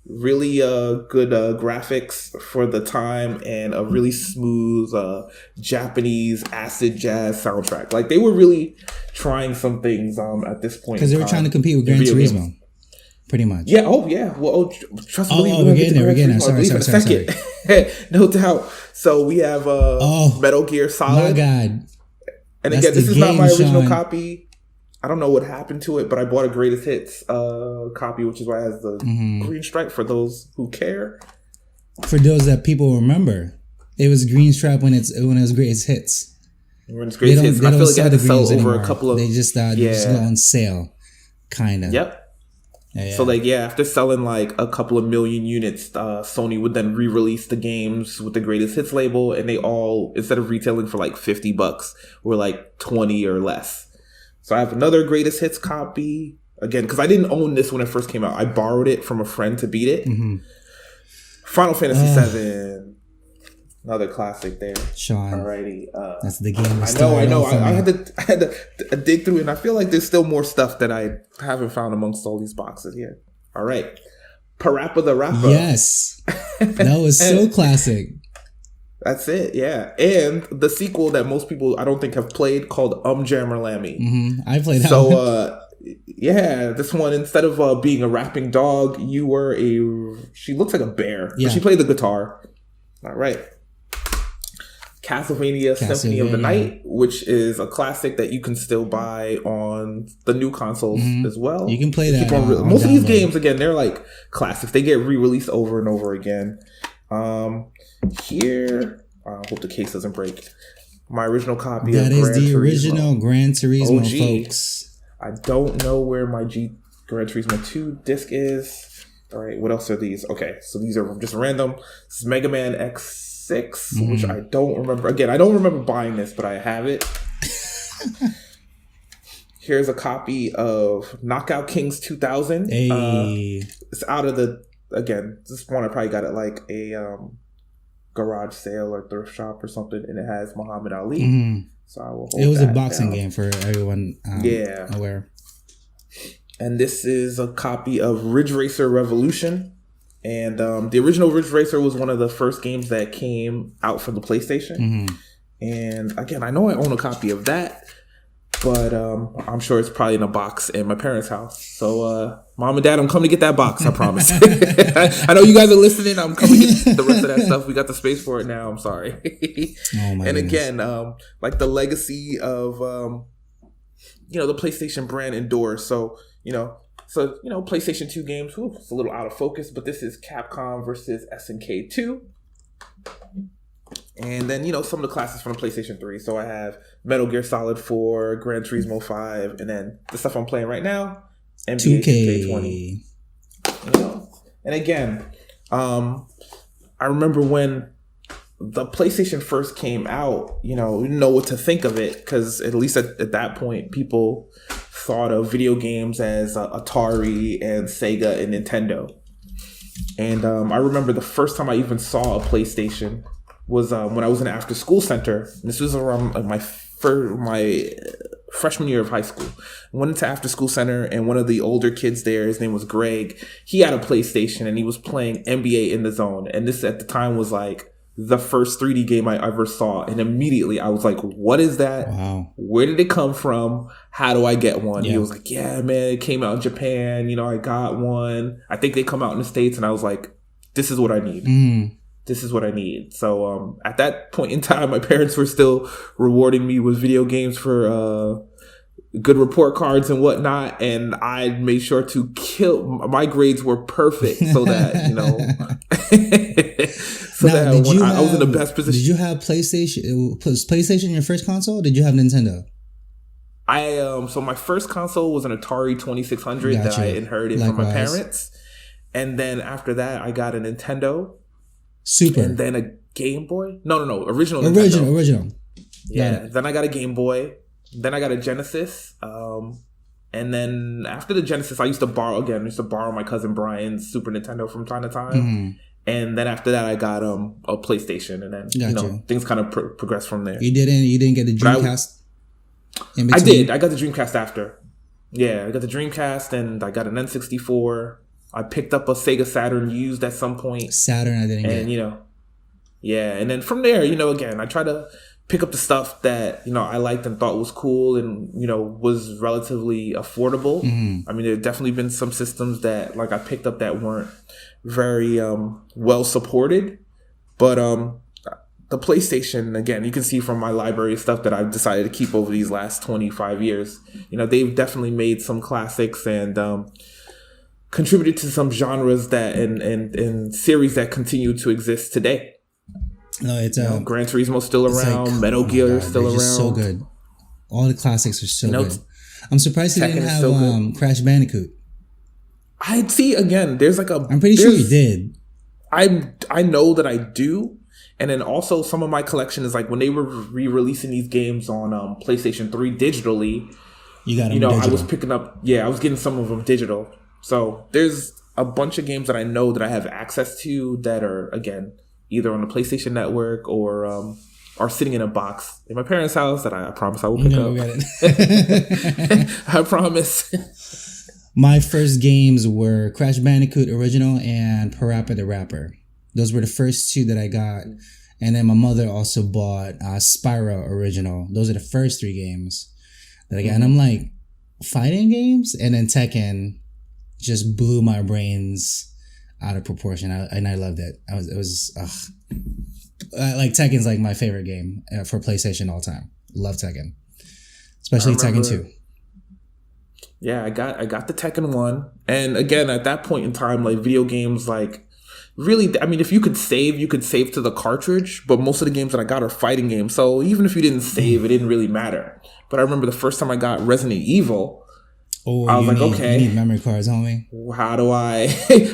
Really good graphics for the time and a really smooth Japanese acid jazz soundtrack. Like, they were really trying some things at this point. Because they were trying to compete with Gran Turismo. pretty much. Yeah. Oh, yeah. Well, trust me. We're getting there. We're getting there. Sorry. No doubt. So we have Metal Gear Solid. My God. And again, this is not my original copy. I don't know what happened to it, but I bought a Greatest Hits copy, which is why it has the green stripe for those who care. For those that people remember, it was green stripe when it was Greatest Hits. When it's Greatest Hits, and I feel like it had to sell over a couple of. They just go on sale, kind of. Yep. Yeah. So after selling like a couple of million units, Sony would then re-release the games with the Greatest Hits label, and they all, instead of retailing for like $50, were like 20 or less. So I have another Greatest Hits copy again because I didn't own this when it first came out. I borrowed it from a friend to beat it. Final Fantasy VII, another classic there. Sean, alrighty, that's the game. I know. I had to dig through it, and I feel like there's still more stuff that I haven't found amongst all these boxes here. All right, Parappa the Rapper. Yes, that was so classic. That's it, yeah. And the sequel that most people I don't think have played called Jammer Lammy. I played that one. So, this one, instead of being a rapping dog, you were she looks like a bear. Yeah. But she played the guitar. All right. Castlevania Symphony of the Night, which is a classic that you can still buy on the new consoles as well. You can play that. Most of these games, again, they're like classics. They get re-released over and over again. Here, I hope the case doesn't break. My original copy that of is the original Gran Turismo, folks. I don't know where my Gran Turismo 2 disc is. All right, what else are these? Okay, so these are just random. This is Mega Man X6, which I don't remember. Again, I don't remember buying this, but I have it. Here's a copy of Knockout Kings 2000. Hey. It's out of this one I probably got at like a garage sale or thrift shop or something, and it has Muhammad Ali. So I will hold it was that a boxing down. Game for everyone aware. And this is a copy of Ridge Racer Revolution. And the original Ridge Racer was one of the first games that came out for the PlayStation. And again, I know I own a copy of that, but I'm sure it's probably in a box in my parents' house. So, Mom and Dad, I'm coming to get that box, I promise. I know you guys are listening. I'm coming to get the rest of that stuff. We got the space for it now. I'm sorry. And goodness. Again, like the legacy of, the PlayStation brand endures. So, PlayStation 2 games, it's a little out of focus, but this is Capcom versus SNK 2. And then, some of the classics from the PlayStation 3. So I have Metal Gear Solid 4, Gran Turismo 5, and then the stuff I'm playing right now, NBA 2K20. And again, I remember when the PlayStation first came out, we didn't know what to think of it, because at least at that point, people thought of video games as Atari and Sega and Nintendo. And I remember the first time I even saw a PlayStation was when I was in an after school center. This was around my freshman year of high school. I went into after school center, and one of the older kids there, his name was Greg, he had a PlayStation and he was playing NBA in the Zone. And this at the time was like the first 3D game I ever saw. And immediately I was like, what is that? Wow. Where did it come from? How do I get one? Yeah. He was like, yeah, man, it came out in Japan. I got one. I think they come out in the States. And I was like, this is what I need. This is what I need. So at that point in time, my parents were still rewarding me with video games for good report cards and whatnot. And I made sure to my grades were perfect so that, I was in the best position. Did you have PlayStation? Was PlayStation your first console? Or did you have Nintendo? So my first console was an Atari 2600 that I inherited from my parents. And then after that, I got a Nintendo. Super. And then a Game Boy? No. Original. Yeah. Then I got a Game Boy. Then I got a Genesis. And then after the Genesis, I used to borrow my cousin Brian's Super Nintendo from time to time. And then after that, I got a PlayStation. And then things kind of progressed from there. You didn't get the Dreamcast? I did. I got the Dreamcast after. Yeah, I got the Dreamcast and I got an N64. I picked up a Sega Saturn used at some point. Saturn I didn't get. And, and then from there, again, I try to pick up the stuff that, I liked and thought was cool and, was relatively affordable. I mean, there have definitely been some systems that like I picked up that weren't very well supported. But the PlayStation, again, you can see from my library of stuff that I've decided to keep over these last 25 years. They've definitely made some classics and contributed to some genres that and series that continue to exist today. No, it's Gran Turismo's still around. Metal Gear is still around. Just so good. All the classics are so good. I'm surprised he didn't have Crash Bandicoot. I'd see again. There's like a. I'm pretty sure he did. I know that I do, and then also some of my collection is like when they were re-releasing these games on PlayStation 3 digitally. You got them digital. I was picking up. Yeah, I was getting some of them digital. So there's a bunch of games that I know that I have access to that are again either on the PlayStation Network or are sitting in a box in my parents' house that I promise I will pick up. Got it. I promise. My first games were Crash Bandicoot Original and Parappa the Rapper. Those were the first two that I got. And then my mother also bought Spyro Original. Those are the first three games that I got. And I'm like, fighting games? And then Tekken just blew my brains out of proportion. And I loved it. Like Tekken's like my favorite game for PlayStation all time. Love Tekken. Especially Tekken 2. Yeah, I got the Tekken 1. And again, at that point in time, like video games, like really, I mean, if you could save to the cartridge, but most of the games that I got are fighting games. So even if you didn't save, it didn't really matter. But I remember the first time I got Resident Evil, I was like, okay. You need memory cards, homie. How do I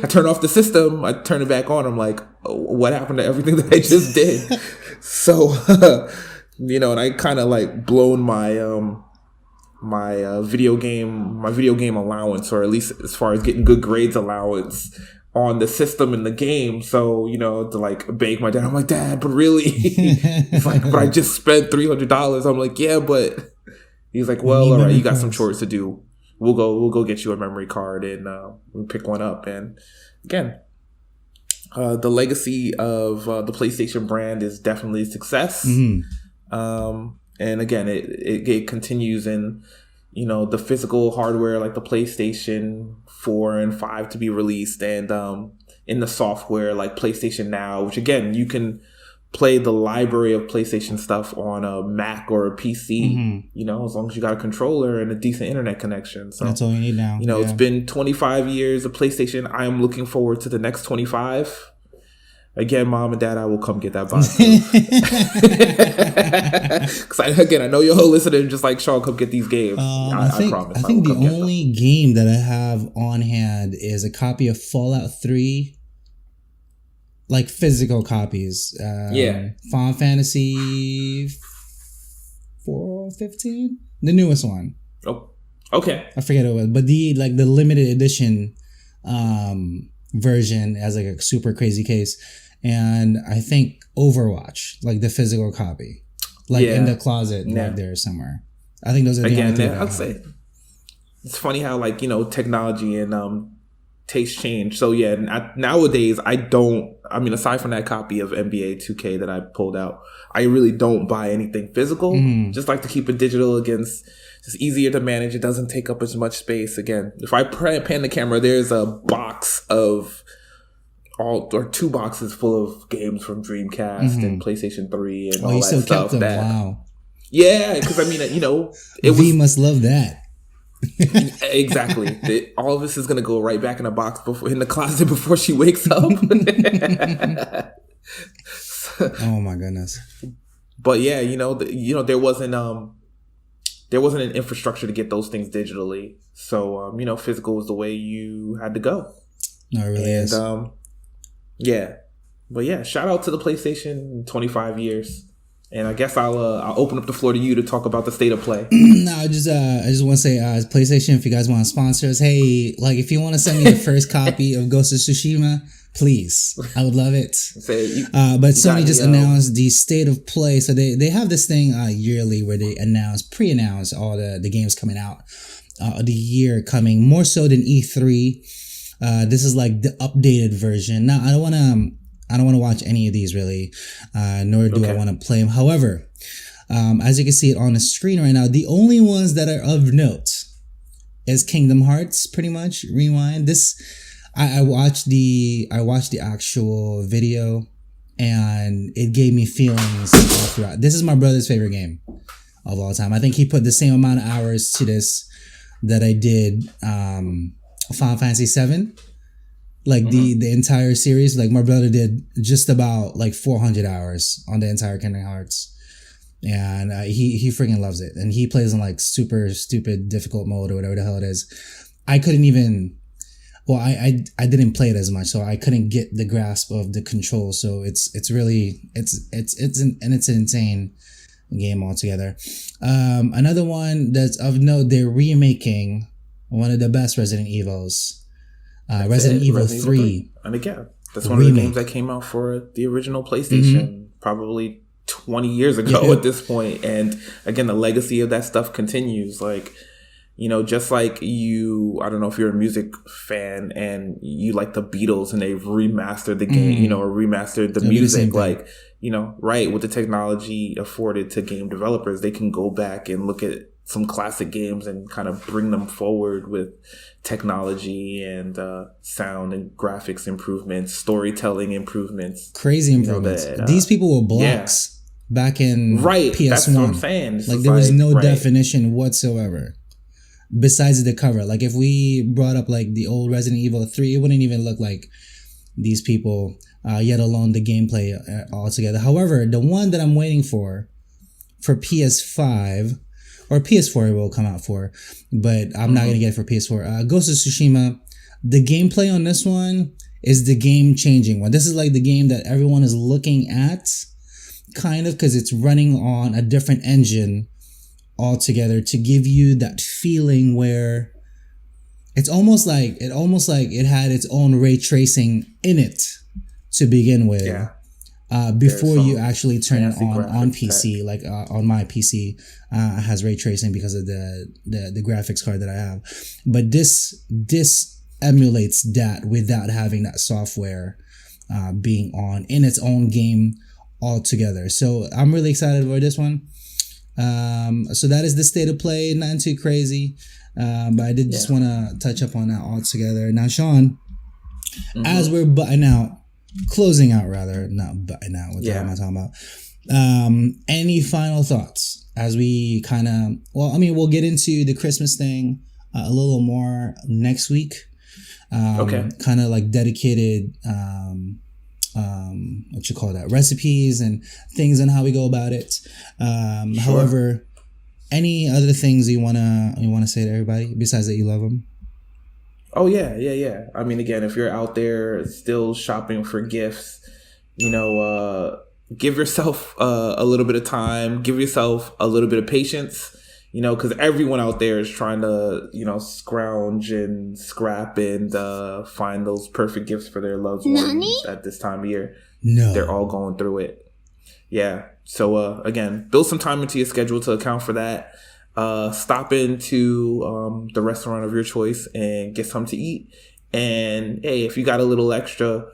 turn off the system? I turn it back on. I'm like, what happened to everything that I just did? So, and I kind of like blown my my video game allowance, or at least as far as getting good grades allowance on the system in the game. So, to like beg my dad, I'm like, Dad, but really? He's like, but I just spent $300. I'm like, yeah, but he's like, well, all right, you got some chores to do. We'll go get you a memory card and we'll pick one up. And again, the legacy of the PlayStation brand is definitely a success. And again, it continues in, the physical hardware like the PlayStation 4 and 5 to be released, and in the software like PlayStation Now, which again, you can play the library of PlayStation stuff on a Mac or a PC, as long as you got a controller and a decent internet connection. So that's all you need now. It's been 25 years of PlayStation. I am looking forward to the next 25. Again, Mom and Dad, I will come get that box. Because I know you're listening, just like Sean, come get these games. I promise. I think the only game that I have on hand is a copy of Fallout 3, like physical copies. Final Fantasy 4:15, the newest one. Oh, okay. I forget what it was, but the limited edition version as like a super crazy case. And I think Overwatch, like the physical copy, in the closet right there somewhere. I think those are the only two. I'd say it's funny how technology and taste change. So nowadays aside from that copy of NBA 2K that I pulled out, I really don't buy anything physical. Just like to keep it digital. Against it's easier to manage. It doesn't take up as much space. Again, if I pan the camera, there's a box of two boxes full of games from Dreamcast and PlayStation 3 and all that still stuff. Kept them. Wow. Yeah, because V must love that. Exactly. All of this is gonna go right back in the box in the closet before she wakes up. Oh my goodness. But yeah, there wasn't an infrastructure to get those things digitally. So physical was the way you had to go. No, it really is. Yeah. But yeah, shout out to the PlayStation 25 years. And I guess I'll open up the floor to you to talk about the state of play. No, I just want to say, PlayStation, if you guys want to sponsor us, hey, like if you want to send me the first copy of Ghost of Tsushima, please, I would love it. But Sony just announced the state of play. So they have this thing yearly where they pre-announce all the games coming out, the year coming, more so than E3. This is like the updated version. Now, I don't want to watch any of these really, nor do I want to play them. However, As you can see it on the screen right now, the only ones that are of note is Kingdom Hearts, pretty much. Rewind. I watched the actual video, and it gave me feelings all throughout. This is my brother's favorite game of all time. I think he put the same amount of hours to this that I did Final Fantasy VII. Like the entire series. Like my brother did just about like 400 hours on the entire Kingdom Hearts. And he freaking loves it. And he plays in like super stupid difficult mode or whatever the hell it is. I couldn't even... Well, I didn't play it as much, so I couldn't get the grasp of the control. So it's an insane game altogether. Another one that's of note, they're remaking one of the best Resident Evils, Resident Evil 3. And again, that's one of the games that came out for the original PlayStation probably 20 years ago at this point. And again, the legacy of that stuff continues. Like, you know, just like you, I don't know if you're a music fan and you like the Beatles and they've remastered the game, you know, or remastered the music, like, you know, right, with the technology afforded to game developers, they can go back and look at some classic games and kind of bring them forward with technology and sound and graphics improvements, storytelling improvements. Crazy improvements. These people were blocks back in PS1. That's what I'm saying. Like there was no definition whatsoever. Besides the cover, like if we brought up like the old Resident Evil 3, it wouldn't even look like these people, yet alone the gameplay altogether. However, the one that I'm waiting for PS5 or PS4 it will come out for, but I'm not going to get it for PS4. Ghost of Tsushima, the gameplay on this one is the game-changing one. This is like the game that everyone is looking at, kind of, because it's running on a different engine altogether to give you that feeling where it's almost like it had its own ray tracing in it to begin with. Before you actually turn it on PC, like on my PC, has ray tracing because of the graphics card that I have. But this emulates that without having that software being on in its own game altogether. So I'm really excited about this one. So that is the state of play. Nothing too crazy, but I did just want to touch up on that altogether. Now, Sean, as we're closing out rather, not butting out. What the hell am I talking about? Any final thoughts as we kind of? Well, I mean, we'll get into the Christmas thing a little more next week. Kind of like dedicated. What you call that, recipes and things and how we go about it. However, any other things you wanna say to everybody besides that you love them? Oh yeah. I mean, again, if you're out there still shopping for gifts, you know, give yourself a little bit of time, give yourself a little bit of patience. You know, because everyone out there is trying to, you know, scrounge and scrap and find those perfect gifts for their loved ones at this time of year. No. They're all going through it. Yeah. So, again, build some time into your schedule to account for that. Stop into the restaurant of your choice and get something to eat. And, hey, if you got a little extra,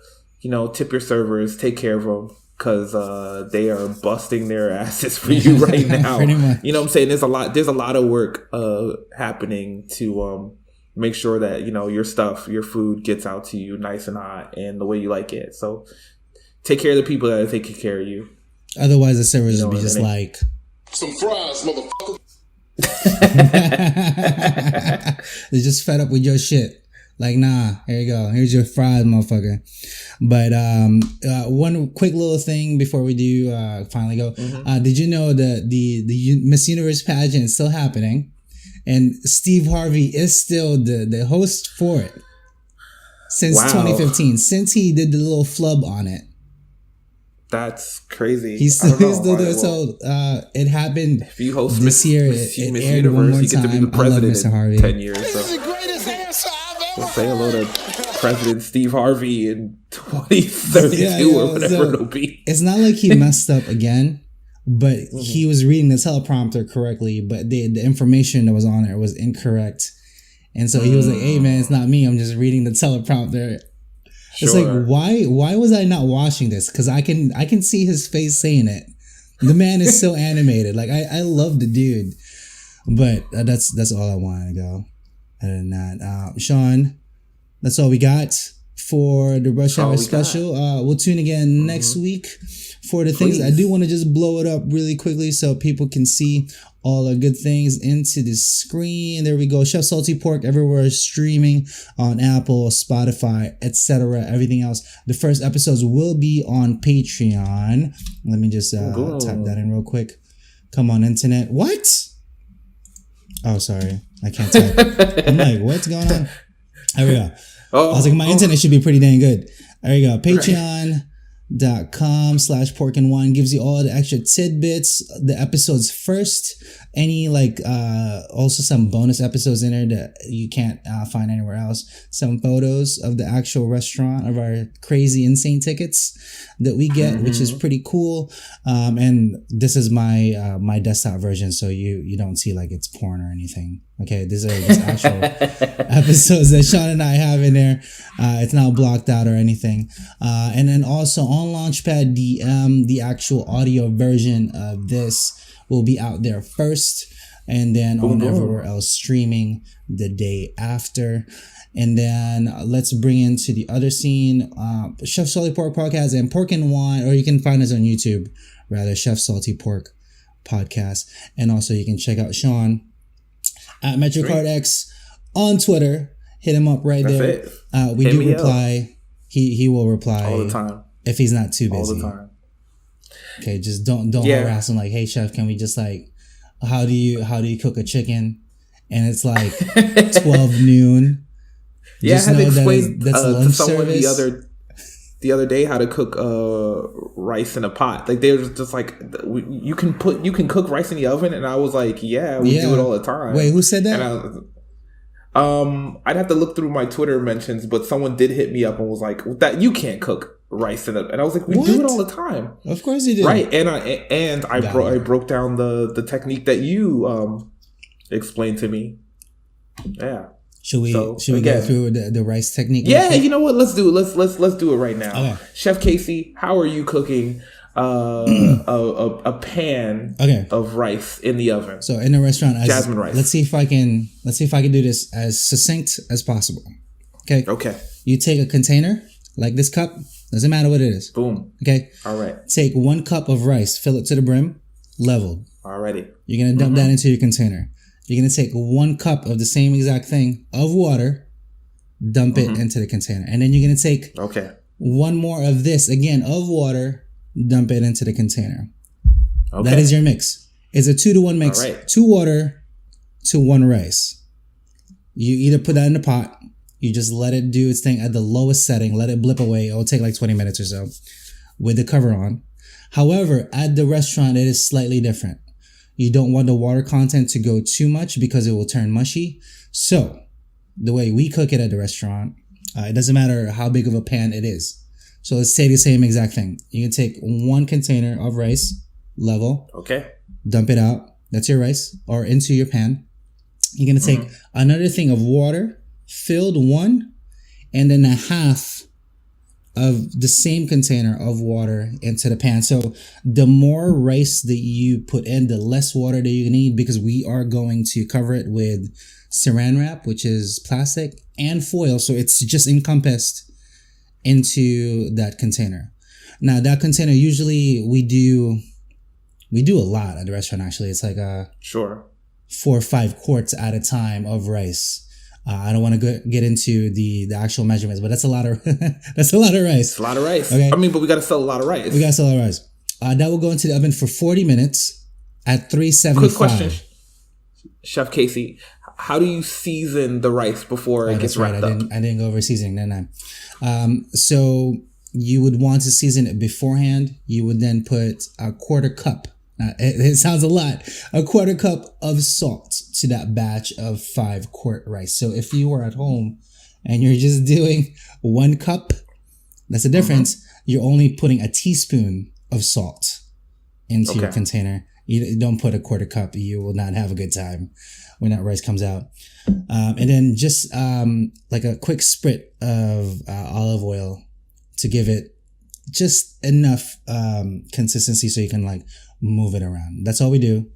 you know, tip your servers, take care of them. Because they are busting their asses for you right now. Pretty much. You know what I'm saying? There's a lot of work happening to make sure that, you know, your food gets out to you nice and hot and the way you like it. So take care of the people that are taking care of you. Otherwise, the servers would be just like some fries, motherfucker. They're just fed up with your shit. Like, nah, here you go. Here's your fries, motherfucker. But one quick little thing before we do finally go. Did you know that the Miss Universe pageant is still happening? And Steve Harvey is still the host for it since 2015. Since he did the little flub on it. That's crazy. He's still there. So it happened if you host this year. Miss It aired Universe, one more you get to be the time. I love president Mr. Harvey. in 10 years. This So. is the greatest answer I've ever Say hello to President Steve Harvey in 2032 or whatever it'll be. It's not like he messed up again, but he was reading the teleprompter correctly, but the information that was on there was incorrect. And so he was like, hey man, it's not me. I'm just reading the teleprompter. It's like, why was I not watching this? Because I can see his face saying it. The man is so animated. Like I love the dude, but that's all I wanted to go. Other than that, Sean, that's all we got for the Rush Hour special. We'll tune again next week for the things. I do want to just blow it up really quickly so people can see all the good things into the screen. There we go. Chef Salty Pork everywhere, streaming on Apple, Spotify, etc. Everything else. The first episodes will be on Patreon. Let me just type that in real quick. Come on, internet. What? Oh, sorry. I can't type. I'm like, what's going on? There we go. I was like, my internet should be pretty dang good. There you go. Patreon.com/porkandwine gives you all the extra tidbits, the episodes first, any also some bonus episodes in there that you can't find anywhere else, some photos of the actual restaurant, of our crazy insane tickets that we get, which is pretty cool. And this is my desktop version, so you don't see like it's porn or anything. Okay, these are just actual episodes that Sean and I have in there. It's not blocked out or anything. And then also on Launchpad DM, the actual audio version of this will be out there first, and then on everywhere else streaming the day after. And then let's bring into the other scene, Chef Salty Pork Podcast and Pork and Wine, or you can find us on YouTube, rather, Chef Salty Pork Podcast. And also you can check out Sean at MetroCardX on Twitter. Hit him up right there. We do reply. He will reply all the time if he's not too busy. All the time. Okay, just don't harass him like, hey chef, can we just how do you cook a chicken? And it's like 12 noon. Yeah, Just I had to know explain that's to lunch someone service. the other day how to cook rice in a pot. Like they were just like, you can cook rice in the oven, and I was like, yeah, we do it all the time. Wait, who said that? And I'd have to look through my Twitter mentions, but someone did hit me up and was like, that you can't cook rice in it. And I was like, we do it all the time. Of course you do. Right. And I broke down the technique that you explained to me. Yeah. Should we go through the rice technique? Yeah, you know what? Let's do it. Let's do it right now. Okay. Chef Casey, how are you cooking a pan of rice in the oven? So in the restaurant, jasmine rice. Let's see if I can do this as succinct as possible. Okay. Okay. You take a container like this cup. Doesn't matter what it is. Boom. Okay. All right. Take 1 cup of rice, fill it to the brim, leveled. Alrighty. You're gonna dump that into your container. You're going to take 1 cup of the same exact thing of water, dump it into the container. And then you're going to take 1 more of this, again, of water, dump it into the container. Okay. That is your mix. It's a 2-to-1 mix. All right. 2 water to 1 rice. You either put that in the pot, you just let it do its thing at the lowest setting, let it blip away. It'll take like 20 minutes or so with the cover on. However, at the restaurant, it is slightly different. You don't want the water content to go too much because it will turn mushy. So the way we cook it at the restaurant, it doesn't matter how big of a pan it is. So let's say the same exact thing. You can take 1 container of rice, level. Okay. Dump it out. That's your rice, or into your pan. You're going to take another thing of water, filled 1, and then a half of the same container of water into the pan. So the more rice that you put in, the less water that you need, because we are going to cover it with saran wrap, which is plastic, and foil. So it's just encompassed into that container. Now that container, usually we do a lot at the restaurant. Actually, it's like 4 or 5 quarts at a time of rice. I don't want to get into the actual measurements, but that's a lot of rice. It's a lot of rice. Okay. I mean, but we got to sell a lot of rice. That will go into the oven for 40 minutes at 375. Quick question, Chef Casey. How do you season the rice before it gets wrapped up? I didn't go over seasoning, didn't I? So you would want to season it beforehand. You would then put a 1/4 cup. It sounds a lot. A 1/4 cup of salt to that batch of 5 quart rice. So if you were at home and you're just doing 1 cup, that's the difference. You're only putting a teaspoon of salt into your container. You don't put a 1/4 cup. You will not have a good time when that rice comes out. And then just like a quick sprit of olive oil to give it just enough consistency so you can like move it around. That's all we do.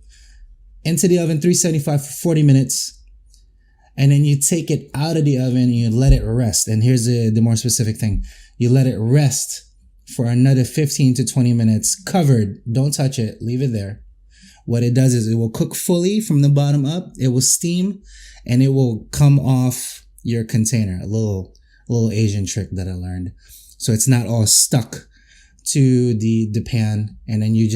Into the oven, 375 for 40 minutes. And then you take it out of the oven and you let it rest. And here's the more specific thing. You let it rest for another 15 to 20 minutes, covered. Don't touch it. Leave it there. What it does is it will cook fully from the bottom up. It will steam and it will come off your container. A little Asian trick that I learned. So it's not all stuck to the pan. And then you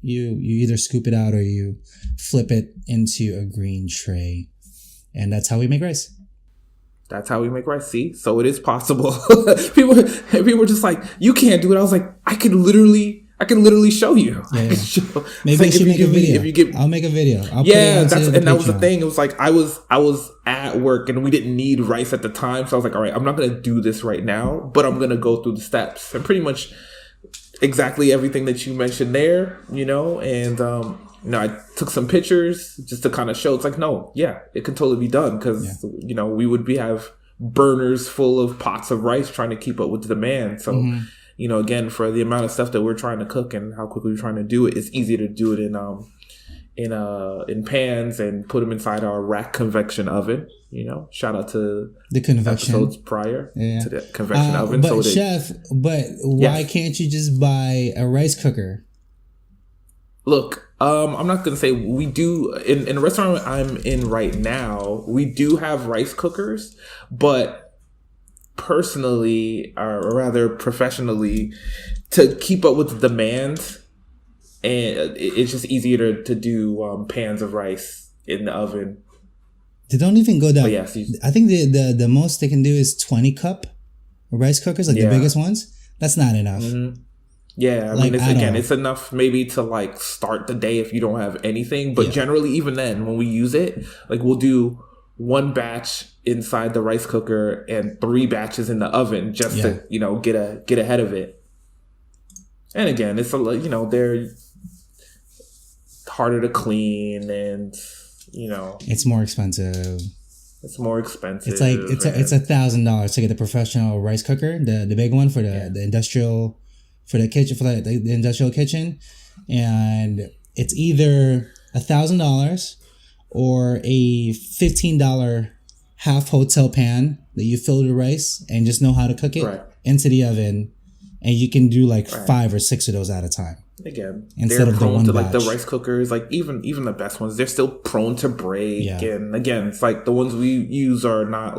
either scoop it out or you flip it into a green tray. And that's how we make rice. That's how we make rice. See? So it is possible. people were just like, you can't do it. I was like, I can literally show you. Yeah. Maybe I should make a video. I'll make a video. I'll put it onto that was the thing. It was like I was at work and we didn't need rice at the time. So I was like, all right, I'm not going to do this right now, but I'm going to go through the steps. And pretty much exactly everything that you mentioned there, and I took some pictures just to kind of show. It's like, no, yeah, it can totally be done because, we would have burners full of pots of rice trying to keep up with the demand. So, again, for the amount of stuff that we're trying to cook and how quickly we're trying to do it, it's easier to do it in pans and put them inside our rack convection oven. Shout out to the convection episodes prior to the convection oven. But chef, why can't you just buy a rice cooker? Look, I'm not going to say we do in the restaurant I'm in right now. We do have rice cookers, but personally, or rather professionally, to keep up with the demand, and it's just easier to do pans of rice in the oven. They don't even go down. Yes, I think the most they can do is 20 cup rice cookers, like the biggest ones. That's not enough. Mm-hmm. Yeah, I mean, it's enough maybe to start the day if you don't have anything. But generally, even then, when we use it, we'll do one batch inside the rice cooker and 3 batches in the oven just to get ahead of it. And again, it's they're harder to clean and it's more expensive. It's more expensive. It's like it's $1,000 to get the professional rice cooker, the big one for the industrial. For the kitchen, for the industrial kitchen, and it's either $1,000 or a $15 half hotel pan that you fill with rice and just know how to cook it into the oven, and you can do 5 or 6 of those at a time. Again, instead they're of prone the to batch. the rice cookers, even the best ones, they're still prone to break. And again, it's the ones we use are not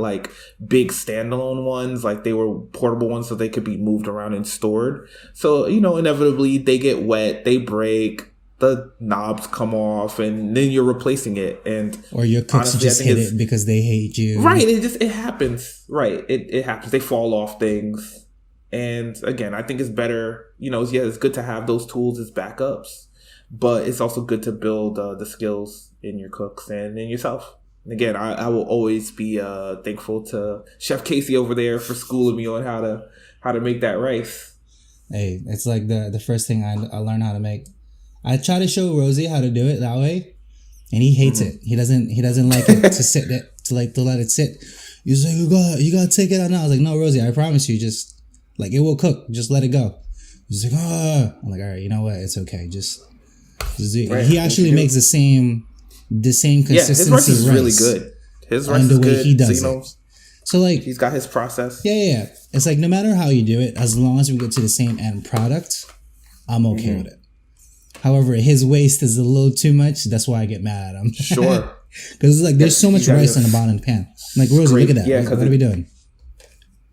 big standalone ones, they were portable ones, so they could be moved around and stored. So inevitably they get wet, they break, the knobs come off, and then you're replacing it. Or your cooks just hit it because they hate you. Right? It happens. Right? It happens. They fall off things. And again, I think it's better, it's good to have those tools as backups, but it's also good to build the skills in your cooks and in yourself. And again, I will always be thankful to Chef Casey over there for schooling me on how to make that rice. Hey, it's the first thing I learned how to make. I try to show Rosie how to do it that way, and he hates it. He doesn't like it to sit it to let it sit. He's like, you gotta take it out now. I was like, no, Rosie, I promise you, just. It will cook. Just let it go. He's like, I'm like, all right, you know what? It's okay. Just right. He actually makes the same consistency. Yeah, his rice is really good. His rice is good. He does it. So he's got his process. Yeah. It's no matter how you do it, as long as we get to the same end product, I'm okay with it. However, his waste is a little too much. That's why I get mad at him. Sure. Because there's so much rice on the bottom of the pan. I'm like, Rosie, look at that. Yeah, what are we doing?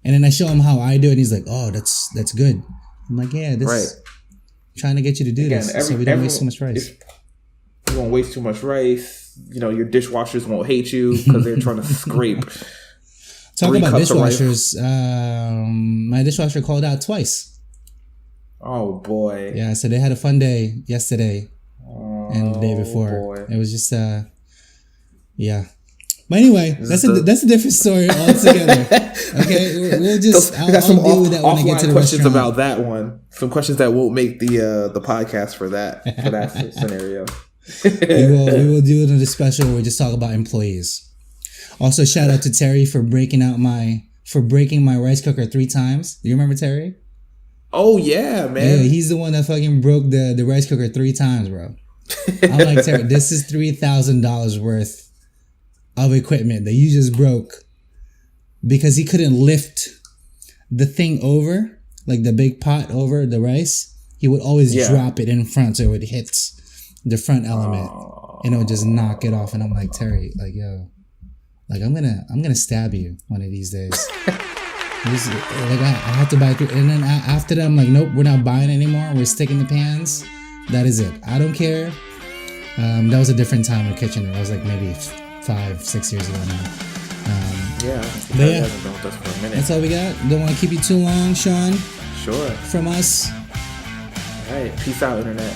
And then I show him how I do it, and he's like, "Oh, that's good." I'm like, "Yeah, this right. Trying to get you to do this so we don't waste so much rice." You won't waste too much rice. Your dishwashers won't hate you because they're trying to scrape. Talk about dishwashers. My dishwasher called out twice. Oh boy! Yeah, so they had a fun day yesterday and the day before. Boy. It was just yeah. But anyway, that's a different story altogether. Okay, we'll just I'll deal with that when I get to the questions restaurant. About that one. Some questions that won't make the podcast for that scenario. we will do another special where we just talk about employees. Also, shout out to Terry for breaking my rice cooker 3 times. Do you remember Terry? Oh yeah, Yeah, man. he's the one that fucking broke the rice cooker 3 times, bro. I'm like, Terry, this is $3,000 worth of equipment that you just broke because he couldn't lift the thing over, like the big pot over the rice. He would always drop it in front so it would hit the front element and it would just knock it off. And I'm like, Terry, like, yo, like I'm gonna stab you one of these days. Like I have to buy 3, and then after that I'm like, nope, we're not buying anymore. We're sticking the pans. That is it. I don't care. That was a different time with kitchen. It was like maybe 5-6 years ago now. But yeah, hasn't been with us for a minute. that's all we got. Don't want to keep you too long, Sean. Sure. From us. All right. Peace out, internet.